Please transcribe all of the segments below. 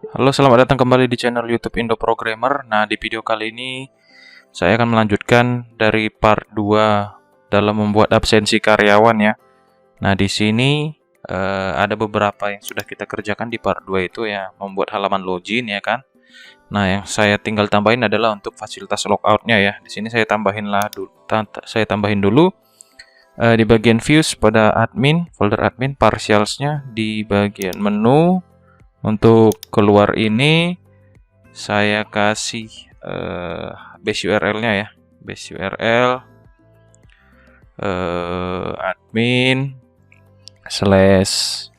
Halo, selamat datang kembali di channel YouTube Indo Programmer. Nah, di video kali ini saya akan melanjutkan dari part 2 dalam membuat absensi karyawan ya. Nah, di sini ada beberapa yang sudah kita kerjakan di part 2 itu ya, membuat halaman login ya kan. Nah, yang saya tinggal tambahin adalah untuk fasilitas logout-nya ya. Di sini saya tambahin dulu di bagian views pada admin, folder admin, partials-nya di bagian menu. Untuk keluar ini saya kasih base URL-nya ya, base URL admin slash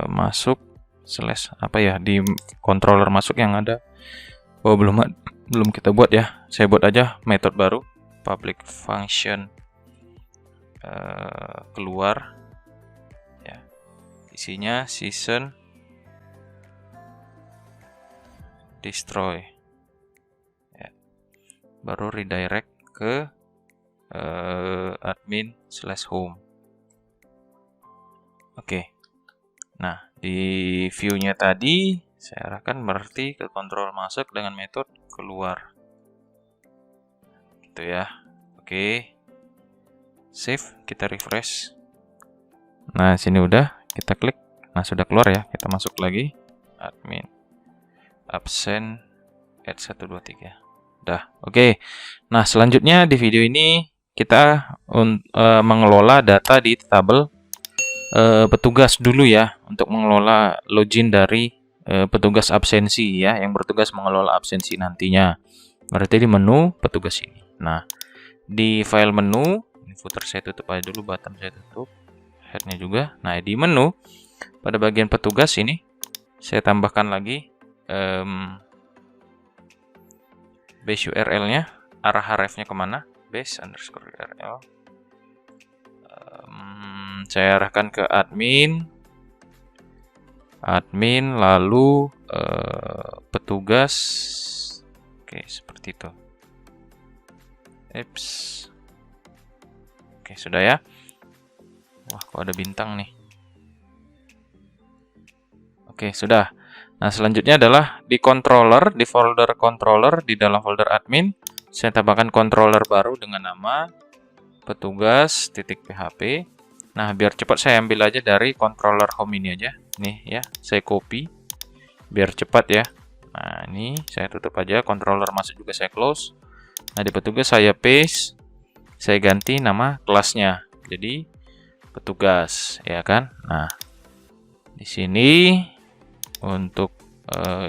masuk slash apa ya, di controller masuk yang ada. Oh, belum kita buat ya, saya buat aja metode baru, public function keluar ya, isinya season destroy ya. Baru redirect ke admin slash home. Oke. Nah, di view-nya tadi saya arahkan berarti ke kontrol masuk dengan metode keluar. Gitu ya. Oke. Save, kita refresh. Nah, sini udah, kita klik. Nah, sudah keluar ya. Kita masuk lagi admin absen add 123. Dah, oke. Nah, selanjutnya di video ini kita mengelola data di tabel petugas dulu ya, untuk mengelola login dari petugas absensi ya, yang bertugas mengelola absensi nantinya. Berarti di menu petugas ini. Nah, di file menu, ini footer saya tutup aja dulu, bottom saya tutup, headnya juga. Nah, di menu pada bagian petugas ini saya tambahkan lagi base URL-nya, arah href-nya kemana, base underscore URL. Saya arahkan ke admin, lalu petugas. Oke, seperti itu. Eps. Oke, sudah ya. Wah, kok ada bintang nih. Oke, sudah. Nah, selanjutnya adalah di controller, di folder controller, di dalam folder admin, saya tambahkan controller baru dengan nama petugas.php. Nah, biar cepat saya ambil aja dari controller home ini aja. Nih ya, saya copy biar cepat ya. Nah, ini saya tutup aja, controller masuk juga saya close. Nah, di petugas saya paste, saya ganti nama kelasnya. Jadi petugas ya kan. Nah, di sini untuk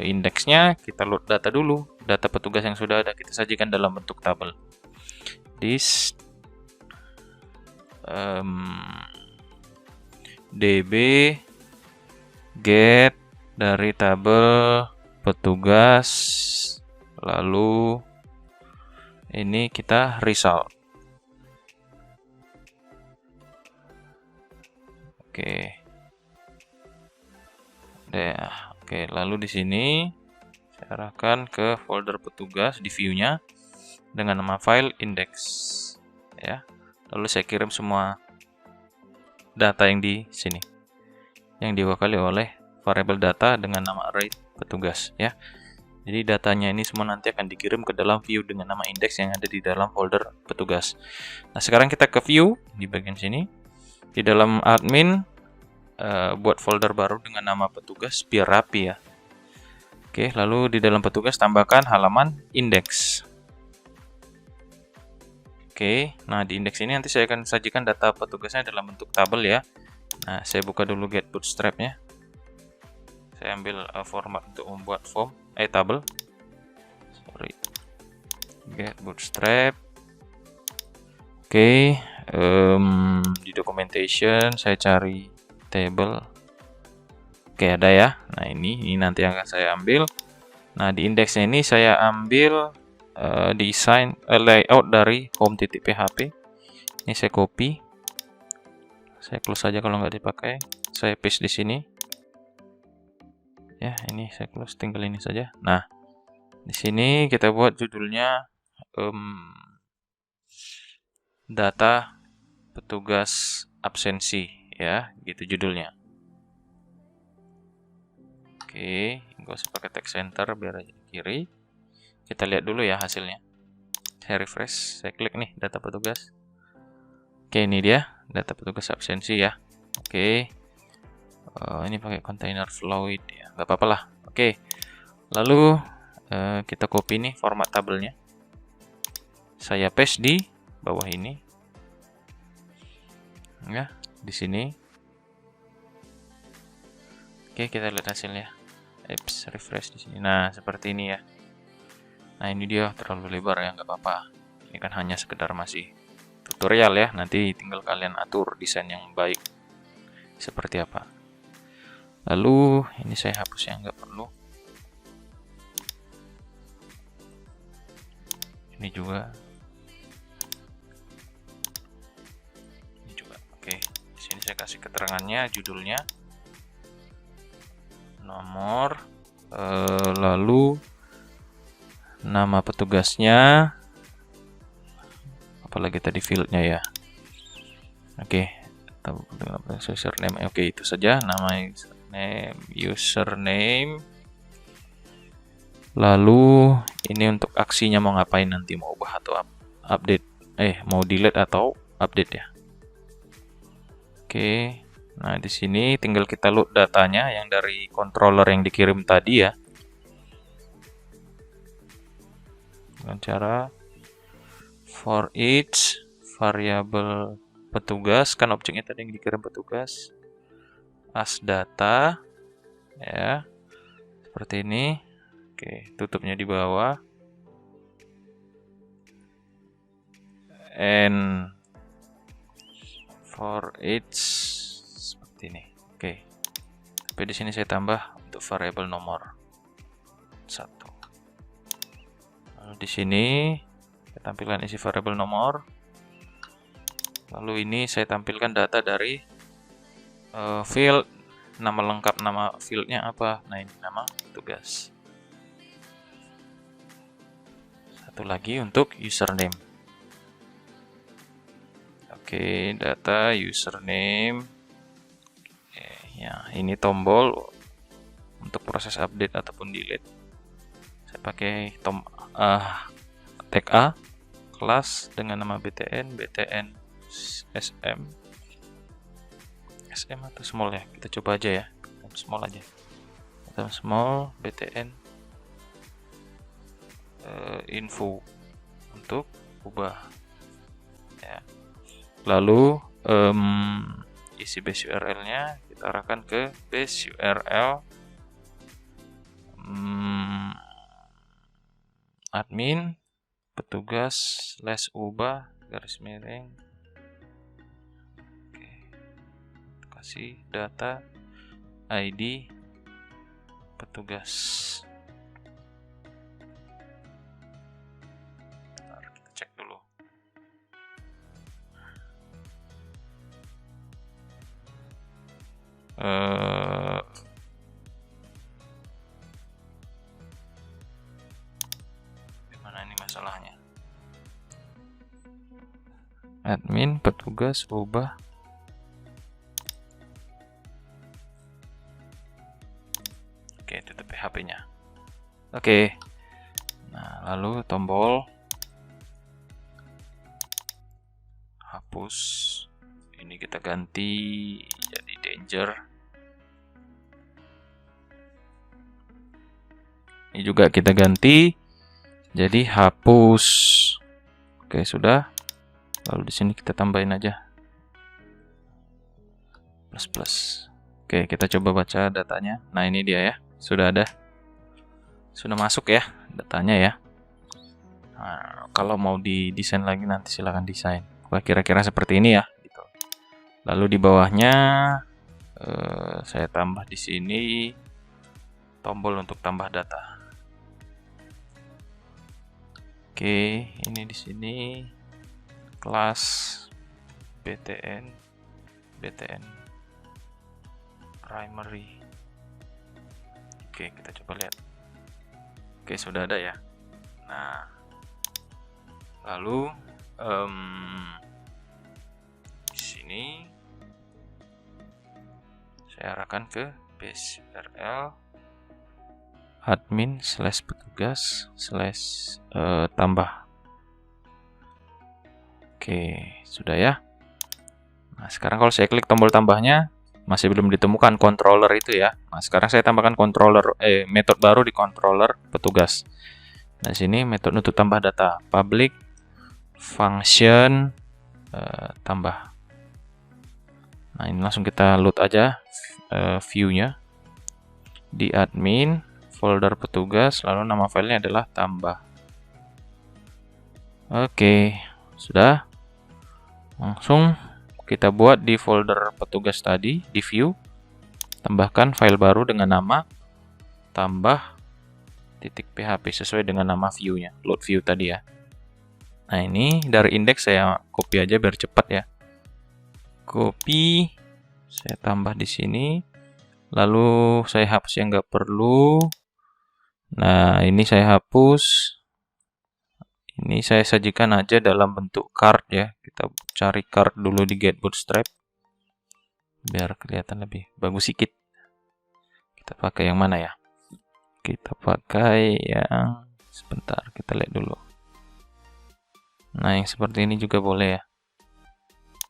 indeksnya kita load data dulu. Data petugas yang sudah ada kita sajikan dalam bentuk tabel. This db get dari tabel petugas, lalu ini kita result. Oke. Oke, lalu di sini saya arahkan ke folder petugas di view-nya dengan nama file index ya. Lalu saya kirim semua data yang di sini yang diwakili oleh variabel data dengan nama array petugas ya. Jadi datanya ini semua nanti akan dikirim ke dalam view dengan nama index yang ada di dalam folder petugas. Nah, sekarang kita ke view di bagian sini. Di dalam admin buat folder baru dengan nama petugas biar rapi ya. Oke, lalu di dalam petugas tambahkan halaman index. Oke, nah di indeks ini nanti saya akan sajikan data petugasnya dalam bentuk tabel ya. Nah, saya buka dulu get bootstrap-nya. Saya ambil format untuk membuat form tabel. Sorry. Get bootstrap. Oke, di documentation saya cari table. Oke, ada ya. Nah, ini nanti akan saya ambil. Nah, di indeksnya ini saya ambil desain layout dari home.php. Ini saya copy. Saya close saja kalau nggak dipakai. Saya paste di sini. Ya, ini saya close, tinggal ini saja. Nah, di sini kita buat judulnya data petugas absensi ya, gitu judulnya. Oke, Gak usah pakai text center biar aja di kiri. Kita lihat dulu ya hasilnya. Saya refresh, saya klik nih data petugas. Oke, ini dia data petugas absensi ya. Oke, ini pakai container Floyd ya, nggak apa-apa lah. Oke, lalu kita copy nih format tabelnya. Saya paste di bawah ini, ya, di sini. Oke, kita lihat hasilnya. Refresh di sini. Nah, seperti ini ya. Nah, ini dia terlalu lebar ya, nggak apa-apa. Ini kan hanya sekedar masih tutorial ya. Nanti tinggal kalian atur desain yang baik seperti apa. Lalu ini saya hapus yang nggak perlu. Ini juga. Ini juga. Oke, di sini saya kasih keterangannya, judulnya, nomor, lalu nama petugasnya, apalagi tadi fieldnya ya. Oke, username. Oke, itu saja nama username. Lalu ini untuk aksinya mau ngapain nanti, mau ubah atau update, mau delete atau update ya. Oke, nah di sini tinggal kita load datanya yang dari controller yang dikirim tadi ya. Dengan cara for each variable petugas, kan objeknya tadi yang dikirim petugas, as data ya, seperti ini. Oke, tutupnya di bawah, and for each seperti ini. Oke, tapi di sini saya tambah untuk variable nomor 1. Lalu di sini saya tampilkan isi variable nomor. Lalu ini saya tampilkan data dari field, nama lengkap, nama fieldnya apa. Nah, ini nama tugas. Satu lagi untuk username. Oke, data username. Oke, ya, ini tombol untuk proses update ataupun delete. Saya pakai tag A, kelas dengan nama btn sm atau small ya, kita coba aja ya, small aja, atau small btn info untuk ubah ya. Lalu isi base URL nya kita arahkan ke base URL admin petugas /ubah garis miring. Oke, kasih data ID petugas. Bentar, kita cek dulu. Gimana ini masalahnya? Admin petugas ubah. Oke, tutup PHP-nya. Oke. Nah, lalu tombol hapus. Ini kita ganti jadi danger. Ini juga kita ganti jadi hapus. Oke, sudah. Lalu di sini kita tambahin aja plus. Oke, kita coba baca datanya. Nah, ini dia ya. Sudah ada. Sudah masuk ya datanya ya. Nah, kalau mau didesain lagi nanti silahkan desain. Kira-kira seperti ini ya gitu. Lalu di bawahnya saya tambah di sini tombol untuk tambah data. Oke, ini di sini kelas btn primary. Oke, kita coba lihat. Oke, sudah ada ya. Nah, lalu di sini saya arahkan ke base URL admin slash petugas slash tambah. Oke, sudah ya. Nah, sekarang kalau saya klik tombol tambahnya, masih belum ditemukan controller itu ya. Nah, sekarang saya tambahkan metode baru di controller petugas. Nah, sini metode untuk tambah data public function tambah. Nah, ini langsung kita load aja view-nya di admin folder petugas, lalu nama filenya adalah tambah. Oke, sudah. Langsung kita buat di folder petugas tadi, di view, tambahkan file baru dengan nama tambah .php sesuai dengan nama view-nya, load view tadi ya. Nah, ini dari indeks saya copy aja biar cepat ya. Copy, saya tambah di sini, lalu saya hapus yang nggak perlu. Nah, ini saya hapus. Ini saya sajikan aja dalam bentuk card ya. Kita cari card dulu di Get Bootstrap biar kelihatan lebih bagus sedikit. Kita pakai yang mana ya? Kita pakai yang sebentar, kita lihat dulu. Nah, yang seperti ini juga boleh ya.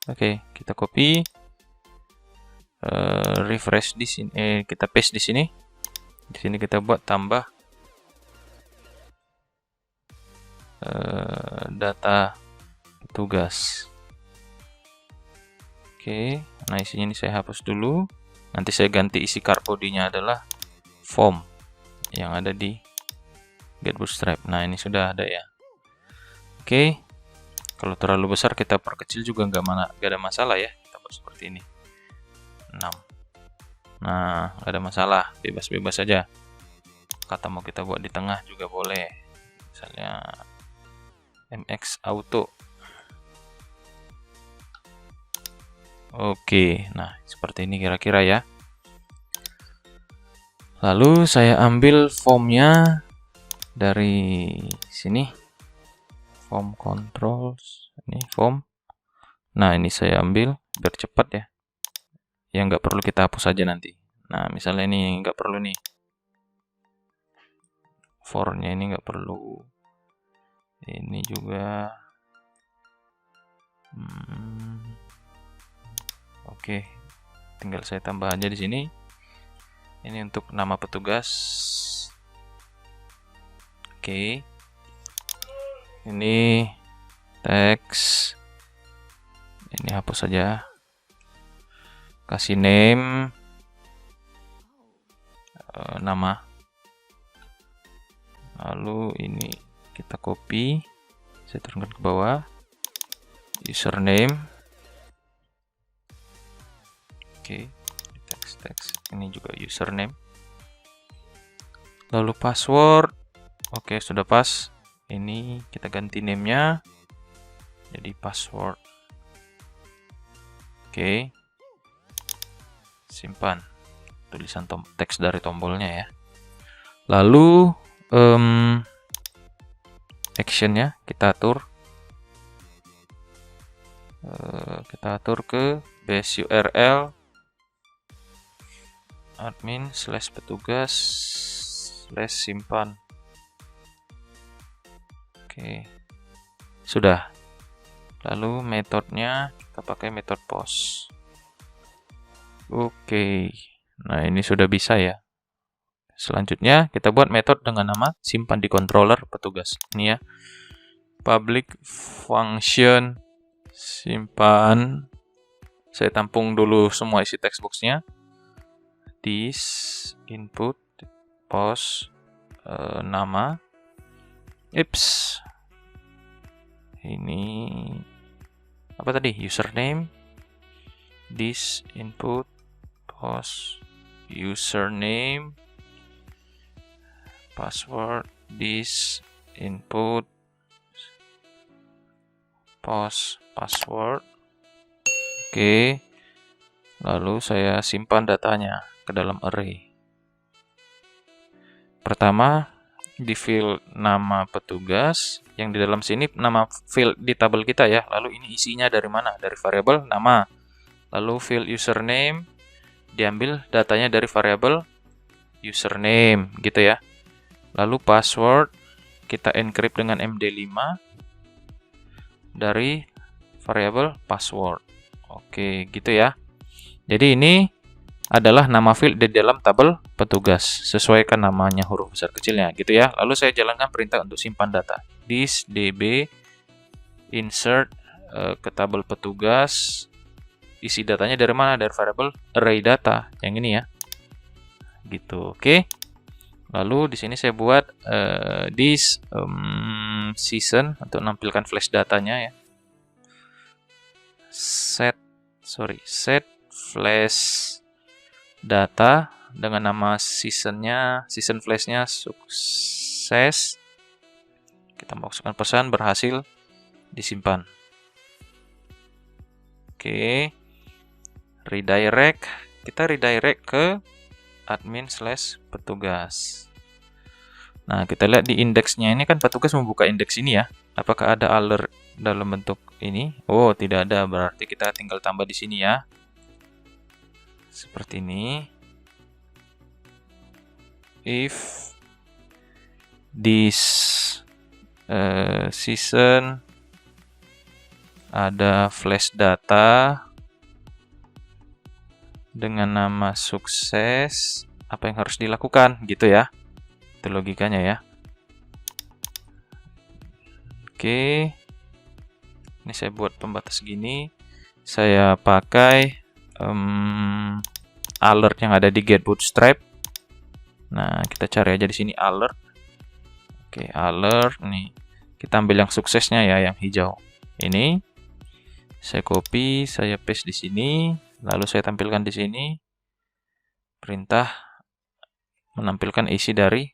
Oke, kita copy, refresh di sini, kita paste di sini. Di sini kita buat tambah data petugas. Oke, nah isinya ini saya hapus dulu. Nanti saya ganti isi card body-nya adalah form yang ada di Get Bootstrap. Nah, ini sudah ada ya. Oke, kalau terlalu besar kita perkecil juga nggak ada masalah ya. Kita buat seperti ini. 6. Nah, nggak ada masalah, bebas-bebas saja. Kata mau kita buat di tengah juga boleh. Misalnya MX Auto. Oke, nah seperti ini kira-kira ya. Lalu saya ambil formnya dari sini, form controls, ini form. Nah, ini saya ambil biar cepat ya. Yang nggak perlu kita hapus saja nanti. Nah, misalnya ini nggak perlu nih. Formnya ini nggak perlu. Ini juga. Oke, tinggal saya tambah aja di sini. Ini untuk nama petugas. Oke. Ini teks. Ini hapus saja. Kasih name. Nama. Lalu ini kita copy, saya turunkan ke bawah, username, oke, teks ini juga username, lalu password, oke sudah pas, ini kita ganti name-nya jadi password, oke, simpan tulisan teks dari tombolnya ya, lalu actionnya kita atur ke base URL admin /petugas /simpan. Oke, sudah. Lalu metodenya kita pakai metode post. Oke, nah ini sudah bisa ya. Selanjutnya kita buat metode dengan nama simpan di controller petugas. Ini ya, public function simpan. Saya tampung dulu semua isi textboxnya. This input post nama. Ini apa tadi? Username. This input post username. Password, this input post password. Oke, lalu saya simpan datanya ke dalam array. Pertama di field nama petugas, yang di dalam sini nama field di tabel kita ya. Lalu ini isinya dari mana? Dari variabel nama. Lalu field username diambil datanya dari variabel username gitu ya. Lalu password kita encrypt dengan MD5 dari variabel password. Oke, gitu ya. Jadi ini adalah nama field di dalam tabel petugas. Sesuaikan namanya huruf besar kecilnya, gitu ya. Lalu saya jalankan perintah untuk simpan data. This db insert ke tabel petugas. Isi datanya dari mana? Dari variabel array data. Yang ini ya. Gitu, oke. Lalu di sini saya buat this season untuk menampilkan flash datanya ya. Set flash data dengan nama season flashnya sukses. Kita masukkan pesan berhasil disimpan. Oke. Redirect, kita redirect ke admin/petugas. Nah, kita lihat di indeksnya ini kan petugas membuka indeks ini ya. Apakah ada alert dalam bentuk ini? Oh, tidak ada. Berarti kita tinggal tambah di sini ya. Seperti ini. If this season ada flash data dengan nama sukses, apa yang harus dilakukan gitu ya. Itu logikanya ya. Oke. Ini saya buat pembatas gini. Saya pakai alert yang ada di get bootstrap. Nah, kita cari aja di sini alert. Oke, alert nih. Kita ambil yang suksesnya ya, yang hijau. Ini saya copy, saya paste di sini, lalu saya tampilkan di sini. Perintah menampilkan isi dari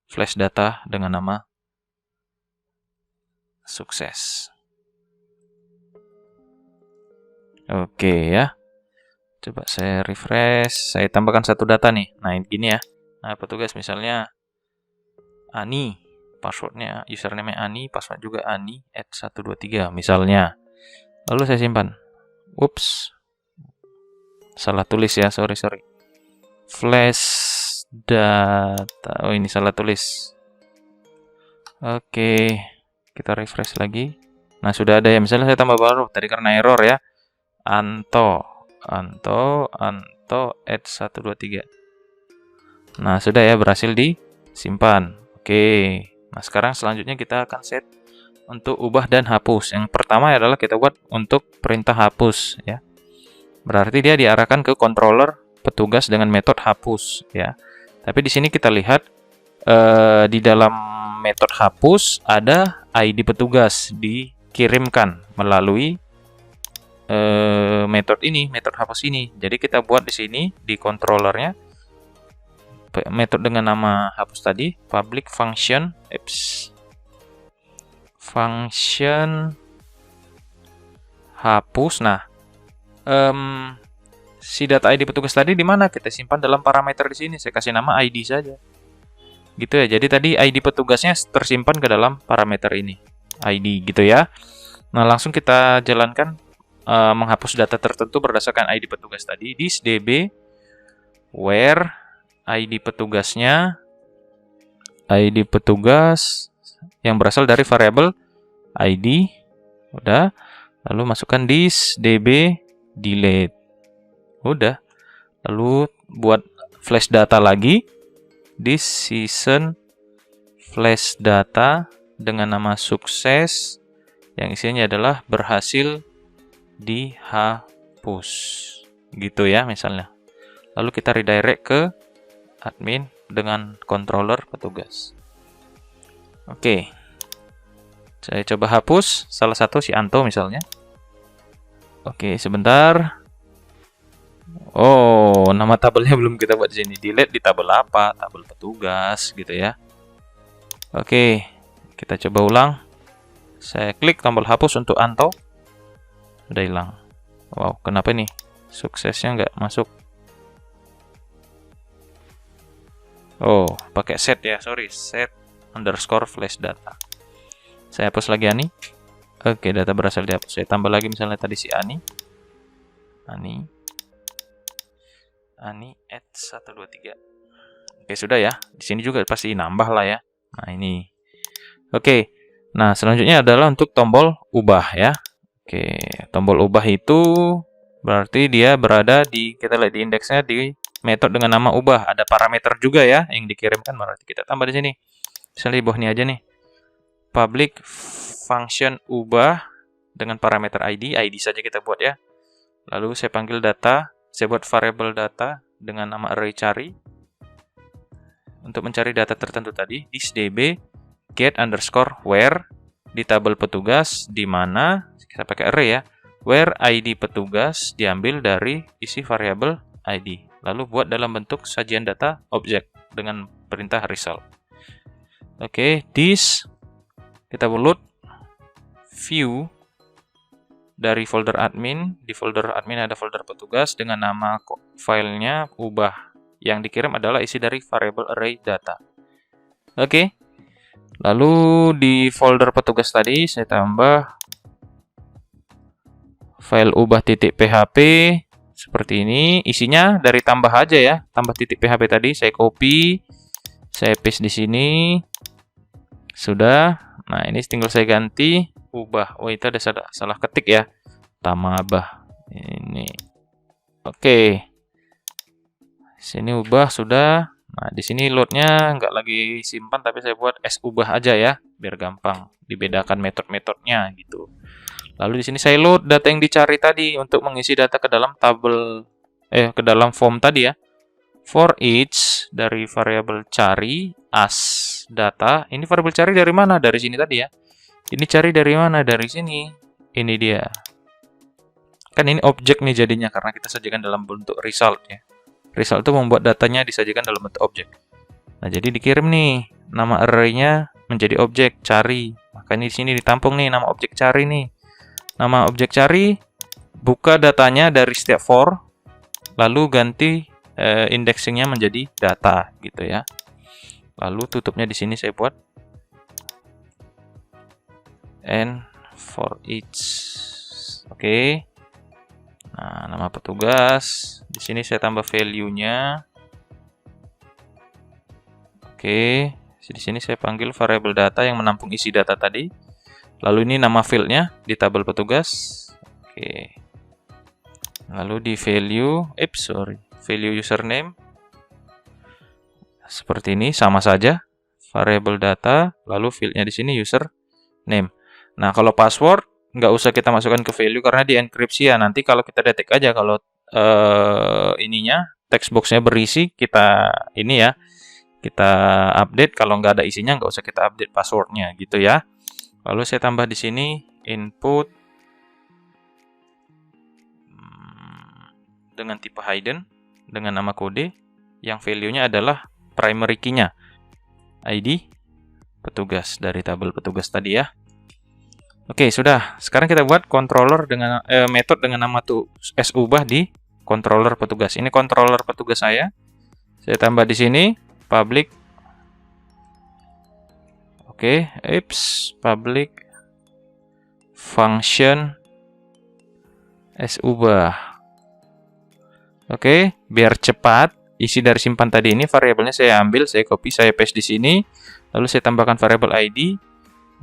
flash data dengan nama sukses. Oke ya. Coba saya refresh, saya tambahkan satu data nih. Nah, gini ya. Nah, petugas misalnya Ani, passwordnya username Ani, password juga Ani @123 misalnya. Lalu saya simpan. Ups. Salah tulis ya, sorry. Flash data. Oh, ini salah tulis. Oke, kita refresh lagi. Nah, sudah ada ya. Misalnya saya tambah baru tadi karena error ya. Anto @123. Nah, sudah ya, berhasil disimpan. Oke. Nah, sekarang selanjutnya kita akan set untuk ubah dan hapus. Yang pertama adalah kita buat untuk perintah hapus ya. Berarti dia diarahkan ke controller petugas dengan metode hapus ya. Tapi di sini kita lihat di dalam metode hapus ada ID petugas dikirimkan melalui metode hapus ini. Jadi kita buat di sini di controllernya metode dengan nama hapus tadi, public function function hapus. Nah, si data ID petugas tadi di mana? Kita simpan dalam parameter di sini. Saya kasih nama ID saja. Gitu ya. Jadi tadi ID petugasnya tersimpan ke dalam parameter ini. ID gitu ya. Nah, langsung kita jalankan menghapus data tertentu berdasarkan ID petugas tadi. This db where ID petugasnya ID petugas yang berasal dari variabel ID. Udah. Lalu masukkan this db delete. Udah. Lalu buat flash data lagi. This season flash data dengan nama sukses yang isinya adalah berhasil dihapus. Gitu ya misalnya. Lalu kita redirect ke admin dengan controller petugas. Oke. Saya coba hapus salah satu si Anto misalnya. Oke, sebentar. Oh, nama tabelnya belum kita buat di sini. Delete di tabel apa? Tabel petugas gitu ya. Oke, kita coba ulang. Saya klik tombol hapus untuk Anto. Sudah hilang. Wow, kenapa nih? Suksesnya nggak masuk. Oh, pakai set ya, sorry. Set underscore flash data. Saya hapus lagi Ani. Oke, data berhasil dihapus. Saya tambah lagi misalnya tadi si Ani @123. Oke, sudah ya. Di sini juga pasti nambah lah ya. Nah, ini. Oke. Nah, selanjutnya adalah untuk tombol ubah ya. Oke, tombol ubah itu berarti dia berada di, kita lihat di indeksnya di metode dengan nama ubah. Ada parameter juga ya yang dikirimkan, berarti kita tambah di sini. Misalnya di bawah ini aja nih. Public function ubah dengan parameter ID saja kita buat ya. Lalu saya panggil data, saya buat variable data dengan nama array cari. Untuk mencari data tertentu tadi, this db get underscore where di tabel petugas, di mana kita pakai array ya, where ID petugas diambil dari isi variabel ID. Lalu buat dalam bentuk sajian data objek dengan perintah result. Oke, this kita load view dari folder admin. Di folder admin ada folder petugas dengan nama filenya ubah. Yang dikirim adalah isi dari variable array data. Oke. Lalu di folder petugas tadi saya tambah file ubah.php seperti ini. Isinya dari tambah aja ya. Tambah .php tadi saya copy, saya paste di sini. Sudah. Nah, ini tinggal saya ganti ubah. Oh, itu ada salah ketik ya. Tamabah. Ini. Oke. Sini ubah sudah. Nah, di sini loadnya nggak lagi simpan, tapi saya buat subah aja ya, biar gampang dibedakan metode-metodenya gitu. Lalu di sini saya load data yang dicari tadi untuk mengisi data ke dalam tabel, ke dalam form tadi ya. For each dari variabel cari as data. Ini variabel cari dari mana? Dari sini tadi ya. Ini cari dari mana? Dari sini. Ini dia. Kan ini objek nih jadinya karena kita sajikan dalam bentuk result ya. Result itu membuat datanya disajikan dalam bentuk objek. Nah, jadi dikirim nih nama array-nya menjadi objek cari. Makanya di sini ditampung nih nama objek cari nih. Nama objek cari, buka datanya dari setiap for, lalu ganti indexingnya menjadi data gitu ya. Lalu tutupnya di sini saya buat and for each. Oke. Nah, nama petugas. Di sini saya tambah value-nya. Oke. Di sini saya panggil variable data yang menampung isi data tadi. Lalu ini nama field-nya di tabel petugas. Oke. Lalu di value, value username. Seperti ini, sama saja. Variable data, lalu field-nya di sini username. Nah, kalau password nggak usah kita masukkan ke value karena di enkripsi ya. Nanti kalau kita detek aja kalau ininya text box-nya berisi, kita ini ya, kita update. Kalau nggak ada isinya nggak usah kita update passwordnya gitu ya. Lalu saya tambah di sini input dengan tipe hidden dengan nama kode yang value-nya adalah primary key-nya ID petugas dari tabel petugas tadi ya. Oke, sudah. Sekarang kita buat controller dengan metode dengan nama subah di controller petugas. Ini controller petugas saya. Saya tambah di sini public. Oke, public function subah. Oke, biar cepat isi dari simpan tadi ini variabelnya saya ambil, saya copy, saya paste di sini. Lalu saya tambahkan variabel ID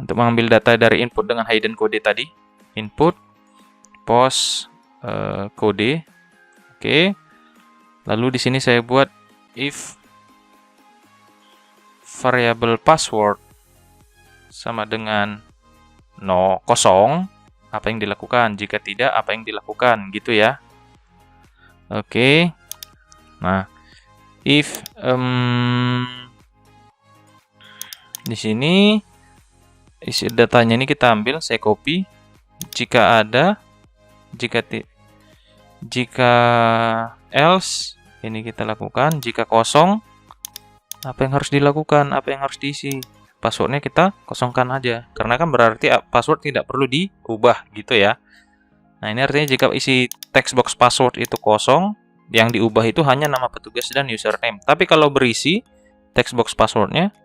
untuk mengambil data dari input dengan hidden kode tadi. Input post kode. Oke. Lalu di sini saya buat if variabel password sama dengan kosong, apa yang dilakukan? Jika tidak, apa yang dilakukan? Gitu ya. Oke. Nah, if di sini isi datanya ini kita ambil, saya copy. Jika ada, jika else, ini kita lakukan. Jika kosong, apa yang harus dilakukan? Apa yang harus diisi? Passwordnya kita kosongkan aja. Karena kan berarti password tidak perlu diubah gitu ya. Nah, ini artinya jika isi text box password itu kosong, yang diubah itu hanya nama petugas dan username. Tapi kalau berisi text box passwordnya,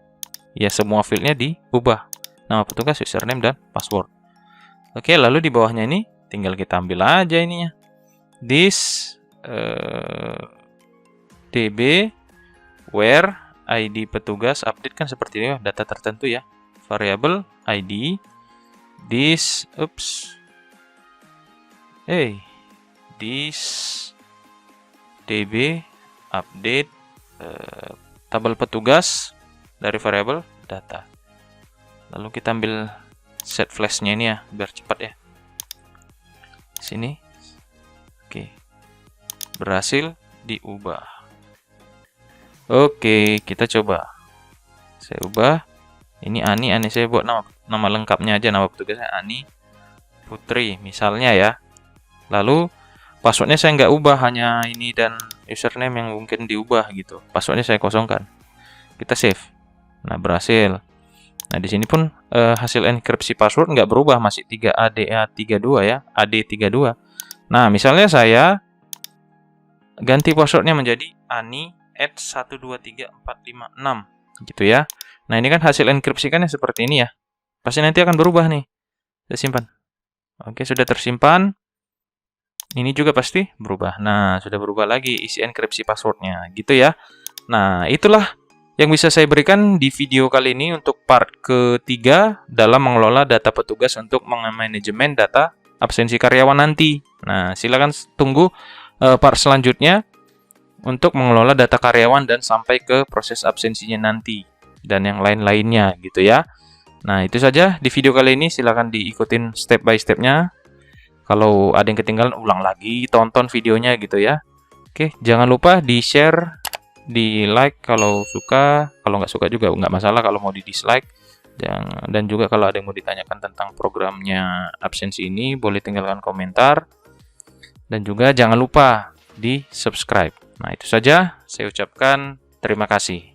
ya semua fieldnya diubah. Nama petugas, username, dan password. Oke, lalu di bawahnya ini tinggal kita ambil aja ininya. This db where ID petugas update kan seperti ini, data tertentu ya. Variable ID this db update tabel petugas dari variable data. Lalu kita ambil set flashnya ini ya, biar cepat ya. Sini. Oke. Berhasil diubah. Oke, kita coba. Saya ubah. Ini Ani saya buat nama lengkapnya aja, nama petugasnya Ani Putri misalnya ya. Lalu passwordnya saya nggak ubah, hanya ini dan username yang mungkin diubah gitu. Passwordnya saya kosongkan. Kita save. Nah, berhasil. Nah, di sini pun hasil enkripsi password nggak berubah, masih 3ADA32 ya, AD32. Nah, misalnya saya ganti passwordnya menjadi ani@123456 gitu ya. Nah, ini kan hasil enkripsikannya seperti ini ya. Pasti nanti akan berubah nih. Saya simpan. Oke, sudah tersimpan. Ini juga pasti berubah. Nah, sudah berubah lagi isi enkripsi passwordnya gitu ya. Nah, itulah yang bisa saya berikan di video kali ini untuk part ketiga dalam mengelola data petugas untuk manajemen data absensi karyawan nanti. Nah, silakan tunggu part selanjutnya untuk mengelola data karyawan dan sampai ke proses absensinya nanti dan yang lain-lainnya gitu ya. Nah, itu saja di video kali ini, silakan diikutin step by stepnya. Kalau ada yang ketinggalan, ulang lagi, tonton videonya gitu ya. Oke, jangan lupa di-share, di-like kalau suka, kalau nggak suka juga nggak masalah kalau mau di-dislike. Dan juga kalau ada yang mau ditanyakan tentang programnya absensi ini, boleh tinggalkan komentar. Dan juga jangan lupa di-subscribe. Nah, itu saja, saya ucapkan terima kasih.